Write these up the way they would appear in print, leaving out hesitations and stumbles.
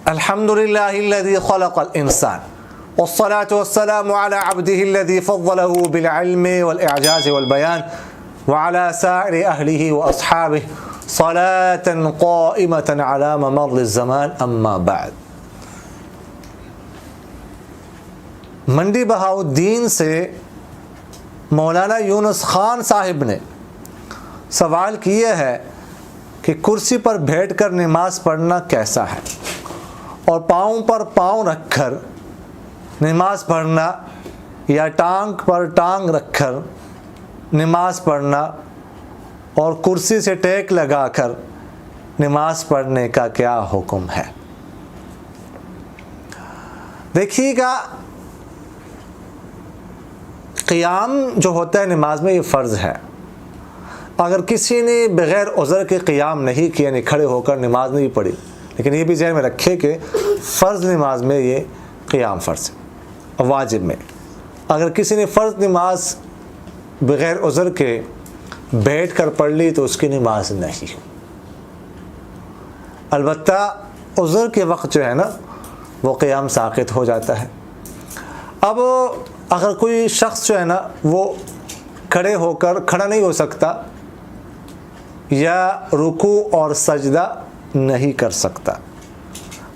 الحمد للہ الذی خلق الانسان والصلاة والسلام على عبده الذي فضله بالعلم والإعجاز والبيان وعلى سائر أهله وأصحابه صلاة قائمة على ممر الزمان أما بعد. منڈی بہاؤالدین سے مولانا یونس خان صاحب نے سوال کیا ہے کہ کرسی پر بیٹھ کر نماز پڑھنا کیسا ہے، اور پاؤں پر پاؤں رکھ کر نماز پڑھنا یا ٹانگ پر ٹانگ رکھ کر نماز پڑھنا اور کرسی سے ٹیک لگا کر نماز پڑھنے کا کیا حکم ہے؟ دیکھیے گا، قیام جو ہوتا ہے نماز میں یہ فرض ہے. اگر کسی نے بغیر عذر کے قیام نہیں کیا، یعنی کھڑے ہو کر نماز نہیں پڑھی، لیکن یہ بھی ذہن میں رکھے کہ فرض نماز میں یہ قیام فرض ہے، واجب میں. اگر کسی نے فرض نماز بغیر عذر کے بیٹھ کر پڑھ لی تو اس کی نماز نہیں. البتہ عذر کے وقت جو ہے نا وہ قیام ساقط ہو جاتا ہے. اب اگر کوئی شخص جو ہے نا وہ کھڑے ہو کر کھڑا نہیں ہو سکتا یا رکوع اور سجدہ نہیں کر سکتا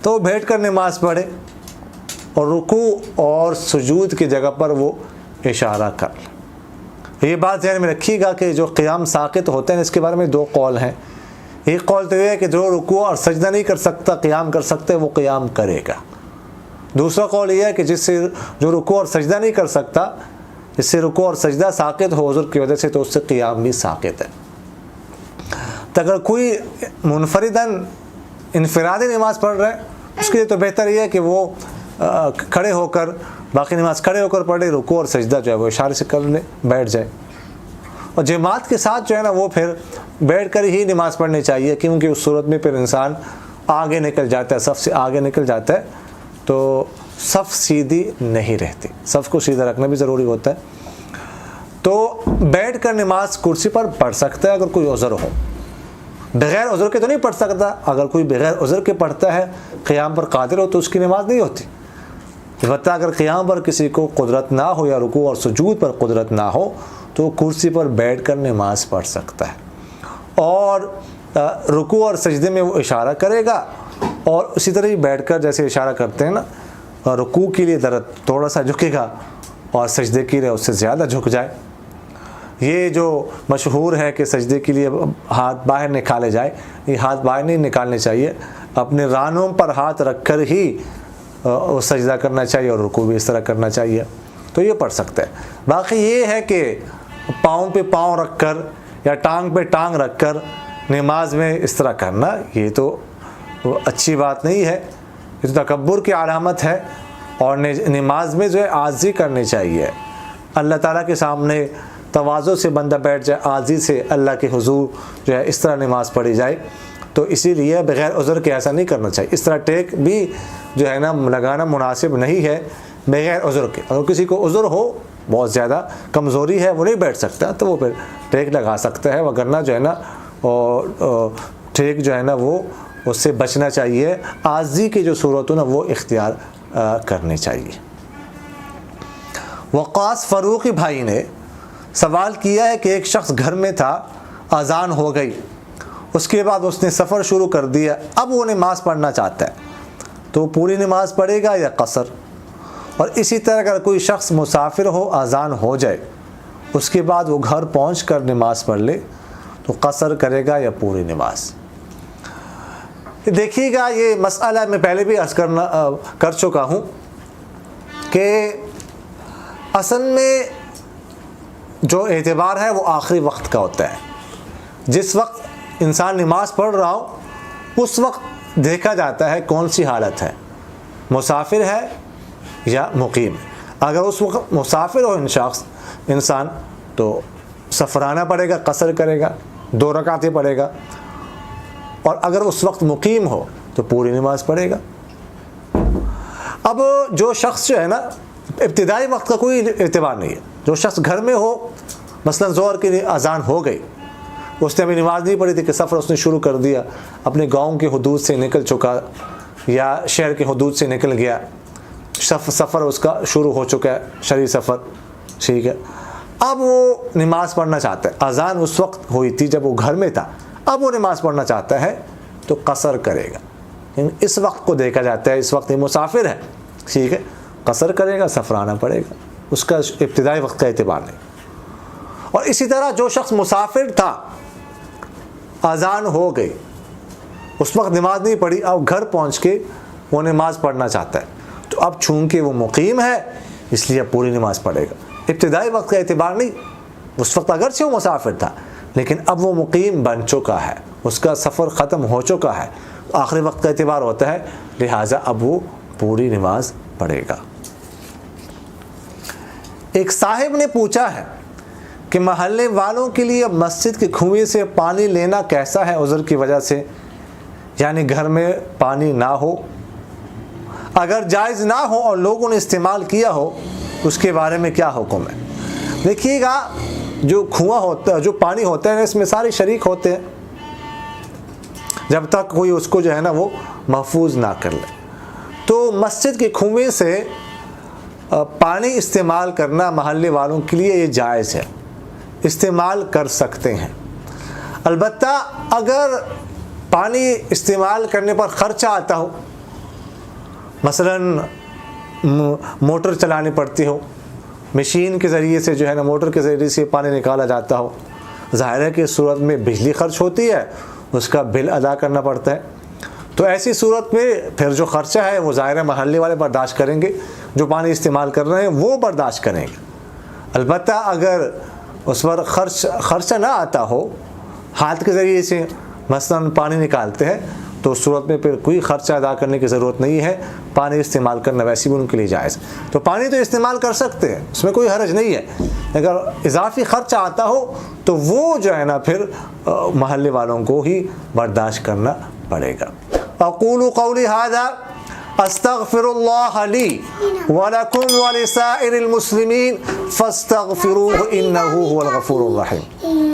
تو وہ بیٹھ کر نماز پڑھے اور رکوع اور سجود کی جگہ پر وہ اشارہ کر لے. یہ بات ذہن میں رکھیے گا کہ جو قیام ساقط ہوتے ہیں اس کے بارے میں دو قول ہیں. ایک قول تو یہ ہے کہ جو رکوع اور سجدہ نہیں کر سکتا قیام کر سکتے وہ قیام کرے گا. دوسرا قول یہ ہے کہ جس سے جو رکوع اور سجدہ نہیں کر سکتا، جس سے رکوع اور سجدہ ساقط ہو عذر کی وجہ سے، تو اس سے قیام بھی ساقط ہے. تو اگر کوئی منفرداً انفرادی نماز پڑھ رہا ہے اس کے لیے تو بہتر یہ ہے کہ وہ کھڑے ہو کر باقی نماز کھڑے ہو کر پڑھے، رکوع اور سجدہ جو ہے وہ اشارے سے کر لے، بیٹھ جائے. اور جماعت کے ساتھ جو ہے نا وہ پھر بیٹھ کر ہی نماز پڑھنی چاہیے، کیونکہ اس صورت میں پھر انسان آگے نکل جاتا ہے، صف سے آگے نکل جاتا ہے تو صف سیدھی نہیں رہتی. صف کو سیدھا رکھنا بھی ضروری ہوتا ہے. تو بیٹھ کر نماز کرسی پر پڑھ سکتا ہے اگر کوئی عذر ہو. بغیر عذر کے تو نہیں پڑھ سکتا. اگر کوئی بغیر عذر کے پڑھتا ہے، قیام پر قادر ہو، تو اس کی نماز نہیں ہوتی. البتہ اگر قیام پر کسی کو قدرت نہ ہو یا رکوع اور سجود پر قدرت نہ ہو تو کرسی پر بیٹھ کر نماز پڑھ سکتا ہے، اور رکوع اور سجدے میں وہ اشارہ کرے گا، اور اسی طرح ہی بیٹھ کر جیسے اشارہ کرتے ہیں نا، رکوع کے لیے تھوڑا سا جھکے گا اور سجدے کے لیے اس سے زیادہ جھک جائے. یہ جو مشہور ہے کہ سجدے کے لیے ہاتھ باہر نکالے جائے، یہ ہاتھ باہر نہیں نکالنے چاہیے، اپنے رانوں پر ہاتھ رکھ کر ہی سجدہ کرنا چاہیے اور رکوع بھی اس طرح کرنا چاہیے. تو یہ پڑھ سکتا ہے. باقی یہ ہے کہ پاؤں پہ پاؤں رکھ کر یا ٹانگ پہ ٹانگ رکھ کر نماز میں اس طرح کرنا، یہ تو اچھی بات نہیں ہے. یہ تو تکبر کی علامت ہے، اور نماز میں جو ہے عاجزی کرنی چاہیے. اللہ تعالیٰ کے سامنے تواضع سے بندہ بیٹھ جائے، عاجزی سے اللہ کے حضور جو ہے اس طرح نماز پڑھی جائے. تو اسی لیے بغیر عذر کے ایسا نہیں کرنا چاہیے. اس طرح ٹیک بھی جو ہے نا لگانا مناسب نہیں ہے بغیر عذر کے. اگر کسی کو عذر ہو، بہت زیادہ کمزوری ہے، وہ نہیں بیٹھ سکتا، تو وہ پھر ٹیک لگا سکتا ہے، وگرنہ جو ہے نا ٹیک جو ہے نا وہ اس سے بچنا چاہیے. عاجزی کی جو صورت ہو نا وہ اختیار کرنی چاہیے. وقاص فاروقی بھائی نے سوال کیا ہے کہ ایک شخص گھر میں تھا، اذان ہو گئی، اس کے بعد اس نے سفر شروع کر دیا، اب وہ نماز پڑھنا چاہتا ہے تو وہ پوری نماز پڑھے گا یا قصر؟ اور اسی طرح اگر کوئی شخص مسافر ہو، اذان ہو جائے، اس کے بعد وہ گھر پہنچ کر نماز پڑھ لے تو قصر کرے گا یا پوری نماز؟ دیکھیے گا، یہ مسئلہ میں پہلے بھی عرض کر چکا ہوں کہ اصل میں جو اعتبار ہے وہ آخری وقت کا ہوتا ہے. جس وقت انسان نماز پڑھ رہا ہو اس وقت دیکھا جاتا ہے کون سی حالت ہے، مسافر ہے یا مقیم. اگر اس وقت مسافر ہو انسان تو سفرانہ پڑھے گا، قصر کرے گا، 2 رکعتیں پڑھے گا. اور اگر اس وقت مقیم ہو تو پوری نماز پڑھے گا. اب جو شخص جو ہے نا، ابتدائی وقت کا کوئی اعتبار نہیں ہے. جو شخص گھر میں ہو، مثلا ظہر کی اذان ہو گئی، اس نے ابھی نماز نہیں پڑھی تھی کہ سفر اس نے شروع کر دیا، اپنے گاؤں کے حدود سے نکل چکا یا شہر کے حدود سے نکل گیا, سفر اس کا شروع ہو چکا ہے, شرعی سفر, ٹھیک ہے. اب وہ نماز پڑھنا چاہتا ہے, اذان اس وقت ہوئی تھی جب وہ گھر میں تھا, اب وہ نماز پڑھنا چاہتا ہے تو قصر کرے گا. اس وقت کو دیکھا جاتا ہے, اس وقت یہ مسافر ہے, ٹھیک ہے, قصر کرے گا, سفرانہ پڑے گا, اس کا ابتدائی وقت کا اعتبار نہیں. اور اسی طرح جو شخص مسافر تھا, اذان ہو گئی, اس وقت نماز نہیں پڑھی, اب گھر پہنچ کے وہ نماز پڑھنا چاہتا ہے, تو اب چونکہ وہ مقیم ہے اس لیے اب پوری نماز پڑھے گا. ابتدائی وقت کا اعتبار نہیں, اس وقت اگرچہ وہ مسافر تھا لیکن اب وہ مقیم بن چکا ہے, اس کا سفر ختم ہو چکا ہے, آخری وقت کا اعتبار ہوتا ہے, لہٰذا اب وہ پوری نماز پڑھے گا. ایک صاحب نے پوچھا ہے کہ محلے والوں کے لیے مسجد کے کنویں سے پانی لینا کیسا ہے عذر کی وجہ سے, یعنی گھر میں پانی نہ ہو, اگر جائز نہ ہو اور لوگوں نے استعمال کیا ہو اس کے بارے میں کیا حکم ہے. دیکھیے گا, جو کنواں ہوتا ہے, جو پانی ہوتا ہے, اس میں سارے شریک ہوتے ہیں جب تک کوئی اس کو جو ہے نا وہ محفوظ نہ کر لے. تو مسجد کے کنویں سے پانی استعمال کرنا محلے والوں کے لیے یہ جائز ہے, استعمال کر سکتے ہیں. البتہ اگر پانی استعمال کرنے پر خرچہ آتا ہو, مثلا موٹر چلانی پڑتی ہو, مشین کے ذریعے سے جو ہے نا موٹر کے ذریعے سے پانی نکالا جاتا ہو, ظاہر ہے کہ اس صورت میں بجلی خرچ ہوتی ہے, اس کا بل ادا کرنا پڑتا ہے. تو ایسی صورت میں پھر جو خرچہ ہے وہ ظاہر ہے محلے والے برداشت کریں گے, جو پانی استعمال کر رہے ہیں وہ برداشت کریں گے. البتہ اگر اس پر خرچہ نہ آتا ہو, ہاتھ کے ذریعے سے مثلا پانی نکالتے ہیں, تو اس صورت میں پھر کوئی خرچہ ادا کرنے کی ضرورت نہیں ہے, پانی استعمال کرنا ویسے بھی ان کے لیے جائز. تو پانی تو استعمال کر سکتے ہیں, اس میں کوئی حرج نہیں ہے, اگر اضافی خرچہ آتا ہو تو وہ جو ہے نا پھر محلے والوں کو ہی برداشت کرنا پڑے گا. اقول قولی ھذا استغفر اللہ لی ولکم ولسائر المسلمین فاستغفروہ انہ هو الغفور الرحیم.